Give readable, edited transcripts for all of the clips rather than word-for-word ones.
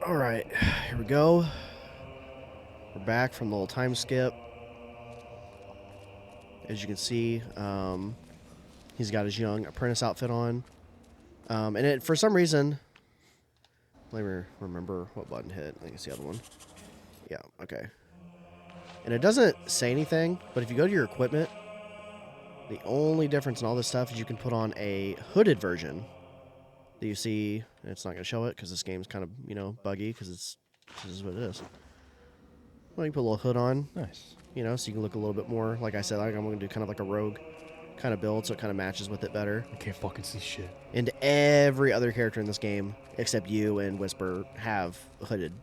Alright, here we go. We're back from the little time skip. As you can see, he's got his young apprentice outfit on. For some reason, let me remember what button hit. I think it's the other one. Yeah, okay. And it doesn't say anything, but if you go to your equipment, the only difference in all this stuff is you can put on a hooded version that you see. It's not going to show it because this game's kind of, buggy because this is what it is. Well, you put a little hood on. Nice. So you can look a little bit more, like I said, I'm going to do kind of like a rogue kind of build, so it kind of matches with it better. I can't fucking see shit. And every other character in this game, except you and Whisper, have hooded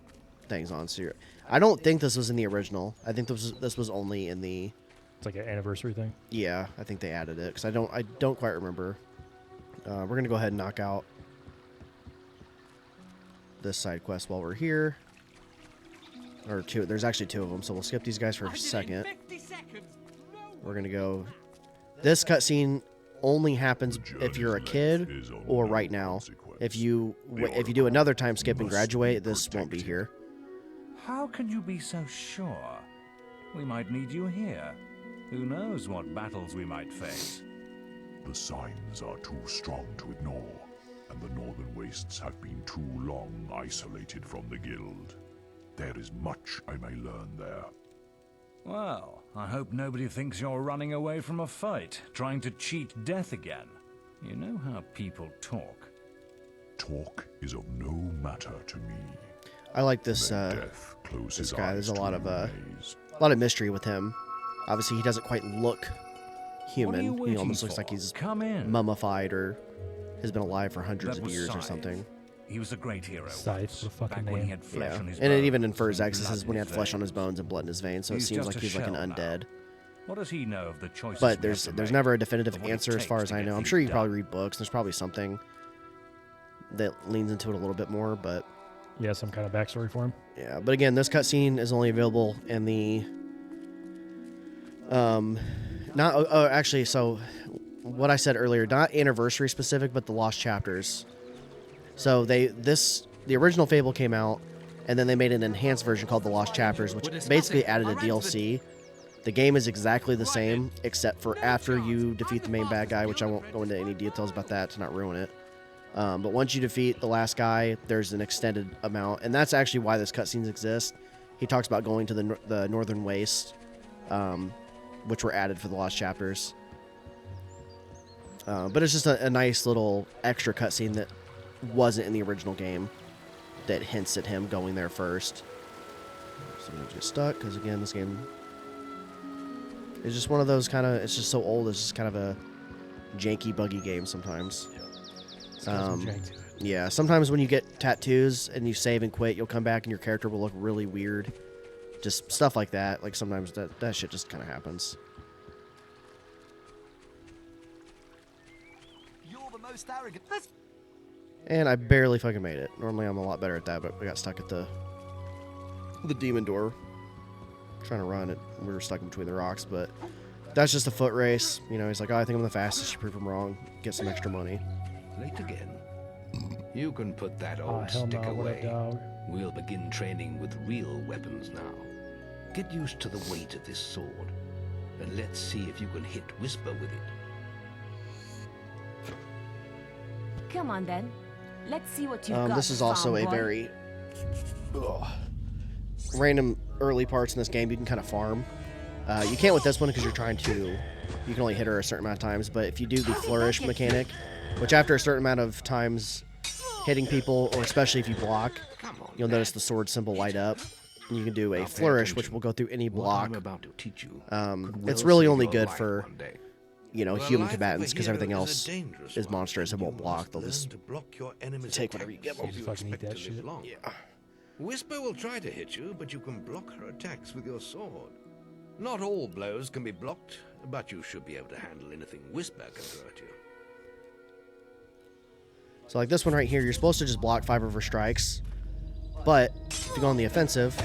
things on. So I don't think this was in the original. I think this was only in the... It's like an anniversary thing? Yeah, I think they added it, because I don't quite remember. We're going to go ahead and knock out this side quest while we're here. Or two. There's actually two of them, so we'll skip these guys for a second. We're going to go... This cutscene only happens if you're a kid or right now. If you do another time skip and graduate, this won't be here. How can you be so sure? We might need you here. Who knows what battles we might face? The signs are too strong to ignore, and the Northern Wastes have been too long isolated from the Guild. There is much I may learn there. Well, I hope nobody thinks you're running away from a fight, trying to cheat death again. You know how people talk. Talk is of no matter to me. I like this this guy. There's a lot of mystery with him. Obviously, he doesn't quite look human. He almost looks like he's mummified or has been alive for hundreds of years or something. He was a great hero. Scythe, the fucking back when he had flesh on his and it bones, even infers that this is when he had flesh on his bones and blood in his veins, so it seems like he's like an undead. Now. What does he know of the choices? But there's never a definitive answer as far as I know. I'm sure you probably read books. There's probably something that leans into it a little bit more, but yeah, some kind of backstory for him. Yeah, but again, this cutscene is only available in the actually, so what I said earlier, not anniversary specific, but the lost chapters. So the original Fable came out, and then they made an enhanced version called the Lost Chapters, which basically added a DLC. The game is exactly the same, except for after you defeat the main bad guy, which I won't go into any details about that to not ruin it. But once you defeat the last guy, there's an extended amount, and that's actually why this cutscenes exist. He talks about going to the Northern Waste, which were added for the Lost Chapters. But it's just a nice little extra cutscene that wasn't in the original game that hints at him going there first. So I'm gonna get stuck because again, this game is just one of those kind of. It's just so old. It's just kind of a janky, buggy game sometimes. Yeah, sometimes when you get tattoos and you save and quit, you'll come back and your character will look really weird. Just stuff like that. Like sometimes that shit just kind of happens. You're the most arrogant. And I barely fucking made it. Normally I'm a lot better at that, but we got stuck at the demon door. Trying to run it. We were stuck in between the rocks, but that's just a foot race. He's like, oh, I think I'm the fastest. You prove him wrong. Get some extra money. Late again. You can put that Oh, old hell stick no, what a away. dog. We'll begin training with real weapons now. Get used to the weight of this sword, and let's see if you can hit Whisper with it. Come on then. Let's see what you've got. This is also a very random early parts in this game. You can kind of farm. You can't with this one because you're trying to. You can only hit her a certain amount of times. But if you do the flourish mechanic, which after a certain amount of times hitting people, or especially if you block, you'll notice the sword symbol light up. And you can do a flourish, which will go through any block. What I'm about to teach you It's really save only your good life for one day. human combatants, because everything else is monstrous. It won't block. They'll just take whatever you give them. Just fucking eat that shit. Yeah. Whisper will try to hit you, but you can block her attacks with your sword. Not all blows can be blocked, but you should be able to handle anything Whisper can throw at you. So like this one right here, you're supposed to just block 5 of her strikes. But if you go on the offensive,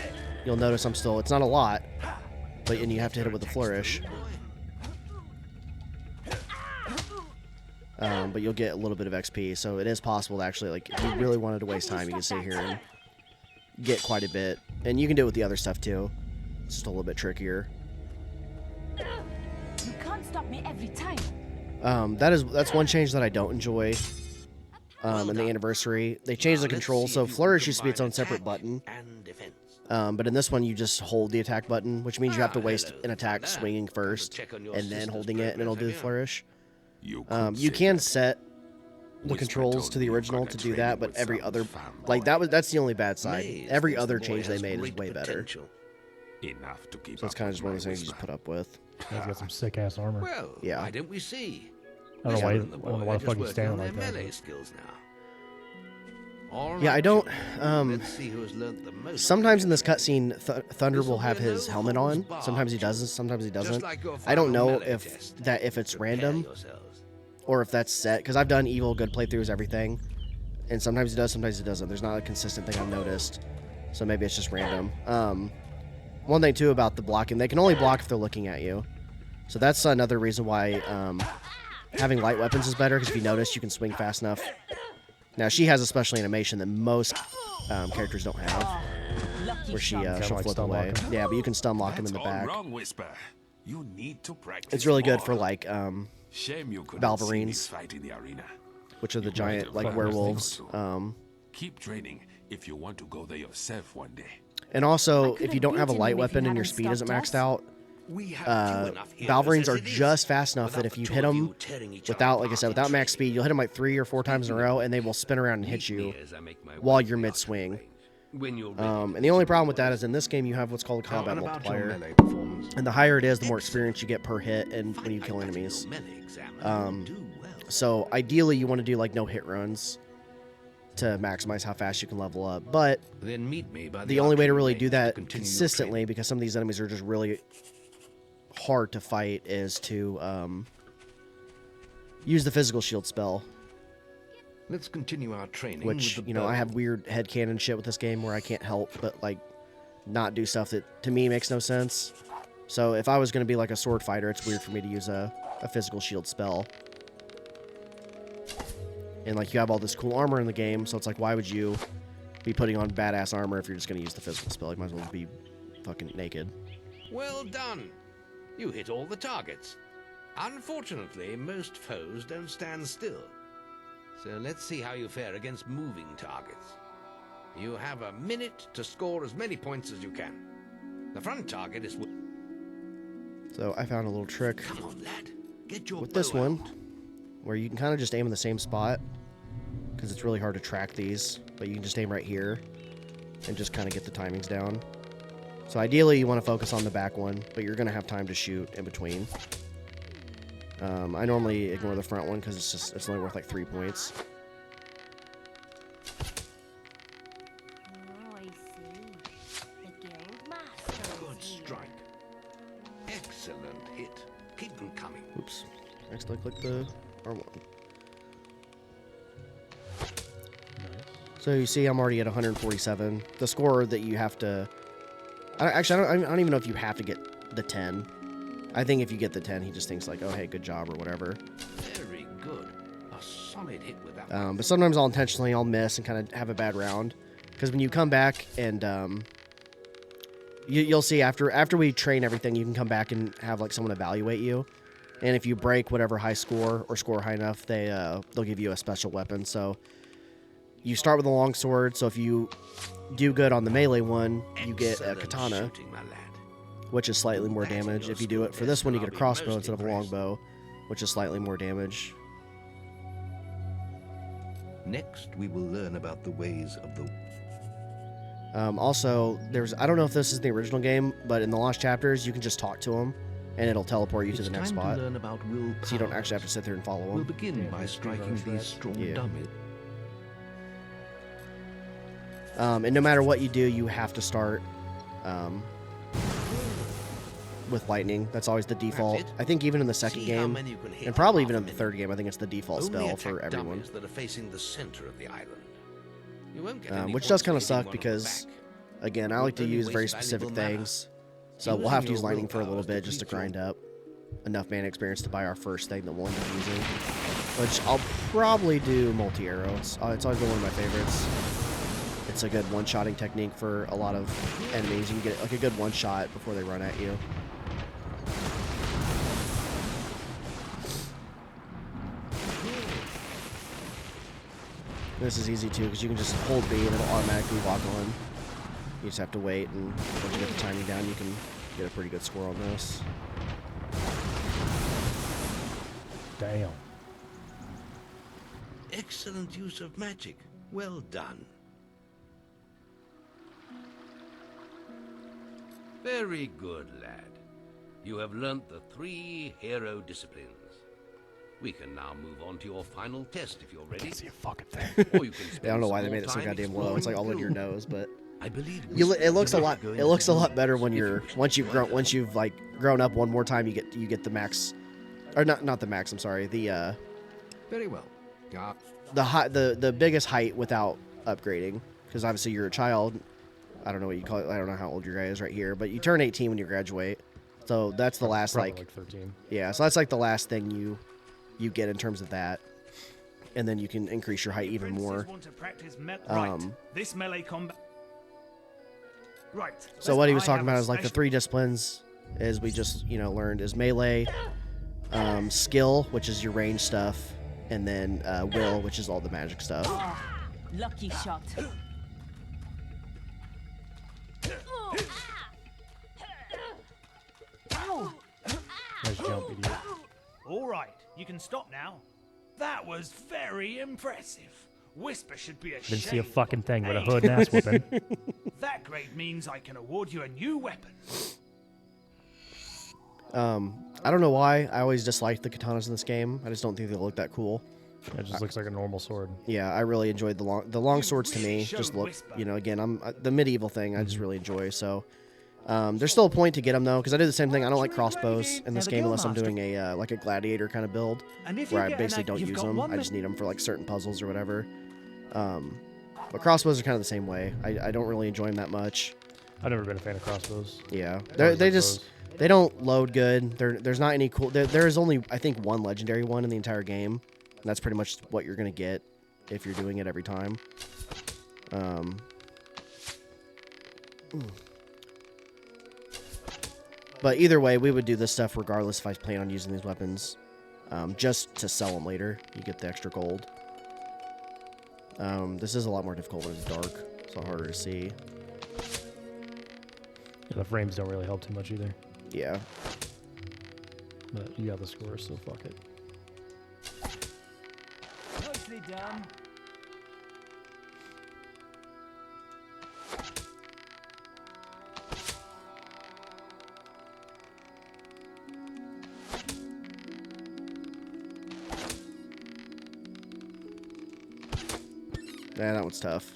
you'll notice it's not a lot, and you have to hit it with a flourish. But you'll get a little bit of XP, so it is possible to actually, like, if you really wanted to waste time, you can sit here and get quite a bit. And you can do it with the other stuff too. It's just a little bit trickier. You can't stop me every time. That's one change that I don't enjoy. In the anniversary, they changed the controls. So flourish used to be its own separate button. But in this one, you just hold the attack button, which means you have to waste an attack swinging first and then holding it, and it'll do the flourish. You can set the controls to the original to do that, but every other, like that's the only bad side. Every other change they made is way better. Enough to keep So it's kind of just one of those things you just put up with. He's got some sick ass armor. Well, Yeah. why don't we see? I don't know why. I Whisper and don't know boy why are the fuck just he's standing working like on that. their melee skills now. All Yeah, I right, don't. children. Let's see who has learnt the most. Sometimes in this cutscene, Thunder will have his helmet on. Sometimes he doesn't. Sometimes he doesn't. I don't know if it's random or if that's set, because I've done evil good playthroughs, everything, and sometimes he does, sometimes he doesn't. There's not a consistent thing I've noticed, so maybe it's just random. One thing too about the blocking, they can only block if they're looking at you, so that's another reason why having light weapons is better, because if you notice, you can swing fast enough. Now she has a special animation that most characters don't have, Lucky where she'll like flip stun away. lock him. Yeah, but you can stun lock him in That's the all back. wrong, Whisper. You need to practice It's really good more. for like Shame you couldn't see Balverines. this fight in the arena. which are the You might giant have like learned a werewolves. thing or two. Keep training if you want to go there yourself one day. And also, I if you don't have a could've light beaten him weapon and your if he speed isn't hadn't maxed stopped out, We have two enough heroes Balverines as are it is, just fast enough that without if the you two hit of them you tearing each without, other like I said, apart in without max training. speed, you'll hit them like 3 or 4 times in a row, and they will spin around and hit Meet me you as I make my way while to you're the mid-swing. archery range. When you're ready, And the only problem with that is in this game you have what's called a Now, combat and about your multiplier, melee performance. and the higher it is, the more experience you get per hit and when you kill I bet enemies. your melee examiner will do well. So ideally, you want to do like no hit runs to maximize how fast you can level up. But Then meet me by the only way to archery really range do that continue your consistently, because some of these enemies are just really hard to fight, is to use the physical shield spell. Let's continue our training. Which, with the you know, I bow. have weird headcanon shit with this game where I can't help but like not do stuff that to me makes no sense. So if I was going to be like a sword fighter, it's weird for me to use a physical shield spell. And like you have all this cool armor in the game, so it's like, why would you be putting on badass armor if you're just going to use the physical spell? You might as well be fucking naked. Well done. You hit all the targets. Unfortunately, most foes don't stand still. So let's see how you fare against moving targets. You have a minute to score as many points as you can. The front target is... So I found a little trick Come on, lad. Get your with this bow one out. where you can kind of just aim in the same spot, because it's really hard to track these, but you can just aim right here and just kind of get the timings down. So ideally you want to focus on the back one, but you're going to have time to shoot in between. I normally ignore the front one because it's only worth like 3 points. Oh, I see. The guild master. Good strike. Excellent hit. Keep them coming. Oops. Next I click the R1. So you see I'm already at 147. The score that you have to... I don't even know if you have to get the 10. I think if you get the 10, he just thinks like, oh, hey, good job or whatever. Very good. A solid hit with that one. But sometimes I'll miss and kind of have a bad round. Because when you come back and you'll see after we train everything, you can come back and have like someone evaluate you. And if you break whatever high score or score high enough, they'll give you a special weapon. So you start with a long sword. So if you do good on the melee one, you get a Excellent katana, shooting, my lad. which is slightly more damage. If you do it for this one, you get a crossbow instead of a longbow, which is slightly more damage. Next, we will learn about the ways of the... Also, I don't know if this is the original game, but in the Lost Chapters, you can just talk to them, and it'll teleport you to the next spot. learn about will So you don't actually have to sit there and follow We'll them. begin Yeah, by just do striking those these rats. strong Yeah. dummies. And no matter what you do, you have to start with lightning. That's always the default. it. I think even in the second See how game, many you can hit and probably half even a in the minute. third game, I think it's the default Only spell attack for everyone. dummies that are facing the center of the island. You won't get Which does kind of suck because, again, I like to Only use very waste specific valuable mana. things. So we'll Using have to your use lightning for a little willpower bit just to depletes grind your- up enough mana experience to buy our first thing that we'll end up using. Which I'll probably do multi-arrow. It's always been one of my favorites. It's a good one-shotting technique for a lot of enemies. You can get like a good one-shot before they run at you. This is easy too because you can just hold B and it'll automatically lock on. You just have to wait, and once you get the timing down, you can get a pretty good score on this. Damn. Excellent use of magic. Well done. Very good, lad. You have learnt the 3 hero disciplines. We can now move on to your final test if you're ready. See a fucking thing. Or you can I don't know why they spend made it so some more goddamn time low. It's like all in exploring your the nose, but I believe it looks a Whisper lot. is going It looks a to lot better when if you're wish. once you've like grown up one more time. You get the max, or not the max. I'm sorry. The Very well. the biggest height without upgrading, because obviously you're a child. I don't know what you call it. I don't know how old your guy is right here, but you turn 18 when you graduate. So that's the last Probably like 13. yeah. So that's like the last thing you get in terms of that, and then you can increase your height even more. Want to practice right. This melee combat. Right. So what he was talking about is like the 3 disciplines, is we just learned is melee, skill, which is your range stuff, and then will, which is all the magic stuff. Lucky shot. Nice jump, idiot. All right, you can stop now. That was very impressive. Whisper should be ashamed. Didn't see a fucking thing but a Hey. hood and ass whooping. That grade means I can award you a new weapon. I don't know why I always disliked the katanas in this game. I just don't think they look that cool. It just looks like a normal sword. Yeah, I really enjoyed the long swords to me. Just look, again, I'm the medieval thing. I just really enjoy. So, there's still a point to get them though, because I do the same thing. I don't like crossbows in this game unless I'm doing a like a gladiator kind of build, where I basically don't use them. I just need them for like certain puzzles or whatever. But crossbows are kind of the same way. I don't really enjoy them that much. I've never been a fan of crossbows. Yeah, always they like just bows. they don't load good. There's not any cool. There is only I think one legendary one in the entire game. And that's pretty much what you're gonna get if you're doing it every time. But either way, we would do this stuff regardless if I plan on using these weapons, just to sell them later. You get the extra gold. This is a lot more difficult when it's dark. It's a lot harder to see. Yeah, the frames don't really help too much either. Yeah. But you got the score, so fuck it. Nicely done. Yeah, that one's tough.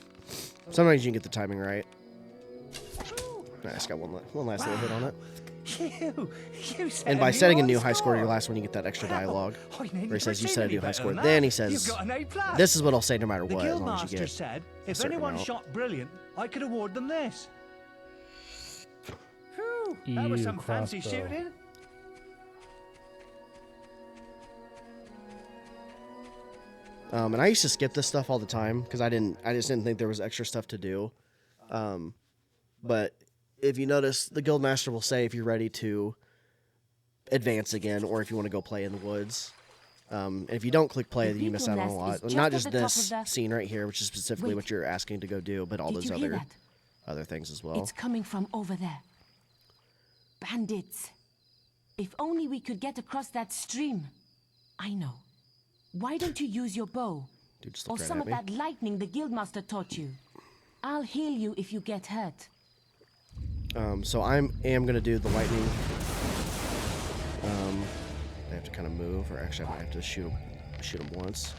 Sometimes you can get the timing right. Nice, got one last little hit on it. You set And by a new setting a high new high score, your score. last one, you get that extra dialogue. I nearly Where he says you set a new high better score. than Then that. he says, You've got an A+. this is what I'll say no matter The what, as long as you Guildmaster get said a if certain anyone amount. shot brilliant, I could award them this. Whew, that was Ew, some fancy crossbow. shooting. And I used to skip this stuff all the time because I just didn't think there was extra stuff to do. But if you notice, the Guildmaster will say if you're ready to advance again or if you want to go play in the woods. And if you don't click play, The then you miss out on a beetle lot. nest is Not just just at the top this of the- scene right here, which is specifically Wait. what you're asking to go do, but all Did those you hear other that? things as well. It's coming from over there. Bandits. If only we could get across that stream. I know. Why don't you use your bow? Dude, just Or look right some at of me. that lightning the Guildmaster taught you. I'll heal you if you get hurt. So I am gonna do the lightning. They have to kind of move, or actually I might have to shoot them once.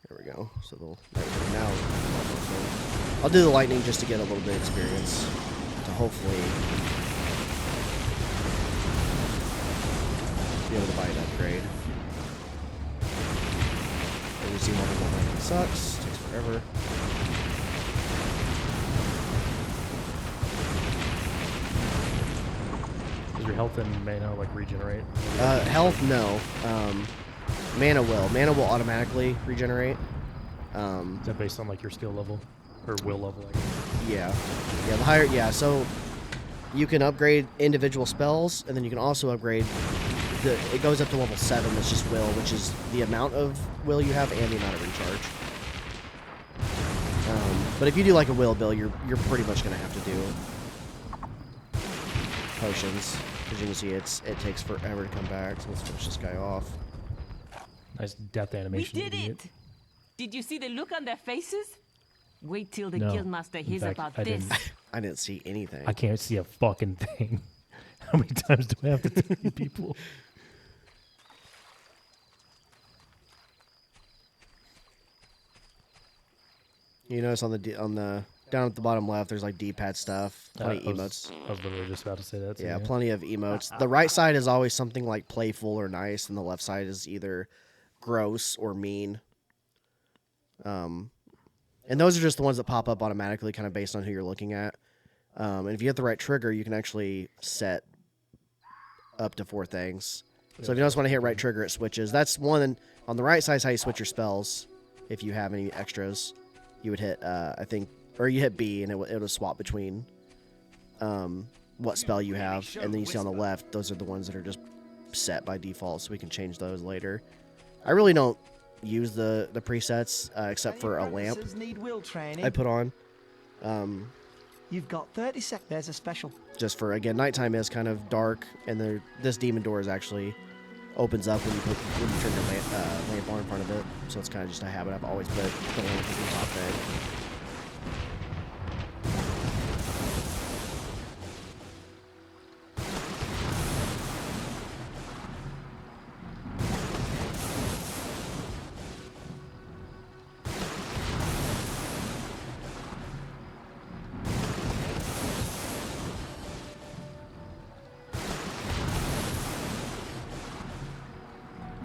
There we go. So they'll now. I'll do the lightning just to get a little bit of experience to hopefully be able to buy an upgrade. Every Z level lightning sucks. Takes forever. Does your health and mana like regenerate? Health, no. Mana will. Mana will automatically regenerate. Is that based on like your skill level? Or will level, I guess. Yeah. Yeah, the higher... Yeah, so you can upgrade individual spells, and then you can also upgrade... It goes up to level 7, that's just will, which is the amount of will you have and the amount of recharge. But if you do like a will bill, you're pretty much going to have to do potions. As you can see, it takes forever to come back, so let's finish this guy off. Nice death We animation. did it! Did you see the look on their faces? Wait till the No. guildmaster In hears fact, about I this. didn't. I didn't see anything. I can't see a fucking thing. How many times do I have to tell you people? You notice on the down at the bottom left, there's like D-pad stuff, plenty of emotes. I was literally just about to say that. Too, Yeah, plenty of emotes. The right side is always something like playful or nice, and the left side is either gross or mean. And those are just the ones that pop up automatically, kind of based on who you're looking at. And if you hit the right trigger, you can actually set up to 4 things. So if you just want to hit right trigger, it switches. That's one on the right side is how you switch your spells. If you have any extras, you would hit I think, or you hit B, and it would swap between what spell you have, and then you see on the left, those are the ones that are just set by default, so we can change those later. I really don't use the presets except for a lamp Need will training. I put on. You've got 30 seconds. There's a special. Just for, again, nighttime is kind of dark, and this demon door is actually opens up when you turn your lamp on in front of it. So it's kind of just a habit. I've always put the lamp as the top thing.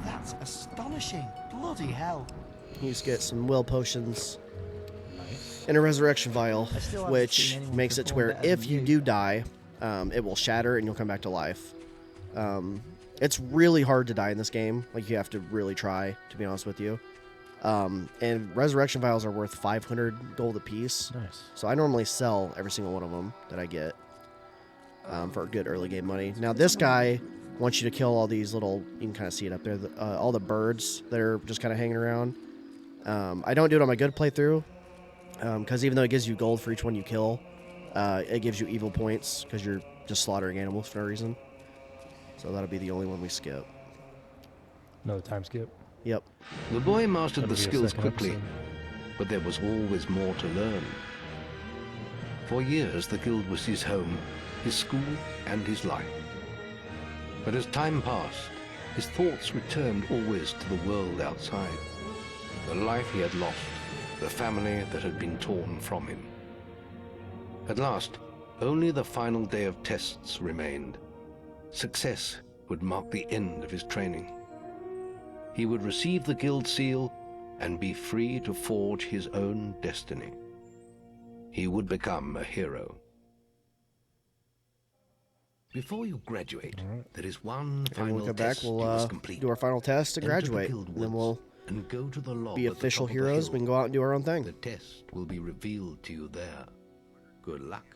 That's astonishing. Bloody hell. You just get some will potions and a resurrection vial, I still haven't which seen anyone makes it to perform where better if than you you. do die, it will shatter and you'll come back to life. It's really hard to die in this game. Like, you have to really try, to be honest with you. And resurrection vials are worth 500 gold apiece. Nice. So I normally sell every single one of them that I get for good early game money. Now this guy wants you to kill all these little, you can kind of see it up there, all the birds that are just kind of hanging around. I don't do it on my good playthrough because even though it gives you gold for each one you kill, it gives you evil points because you're just slaughtering animals for no reason. So that'll be the only one we skip. Another time skip. Yep. The boy mastered That'll the be a skills second quickly, episode. but there was always more to learn. For years, the guild was his home, his school, and his life. But as time passed, his thoughts returned always to the world outside. The life he had lost, the family that had been torn from him. At last, only the final day of tests remained. Success would mark the end of his training. He would receive the guild seal and be free to forge his own destiny. He would become a hero. Before you graduate, there is one And when final we come back, test you we'll must complete. do our final test and Enter the graduate. guild And then woods we'll and go to the log be at the official top of the heroes. hill. We can go out and do our own thing. The test will be revealed to you there. Good luck.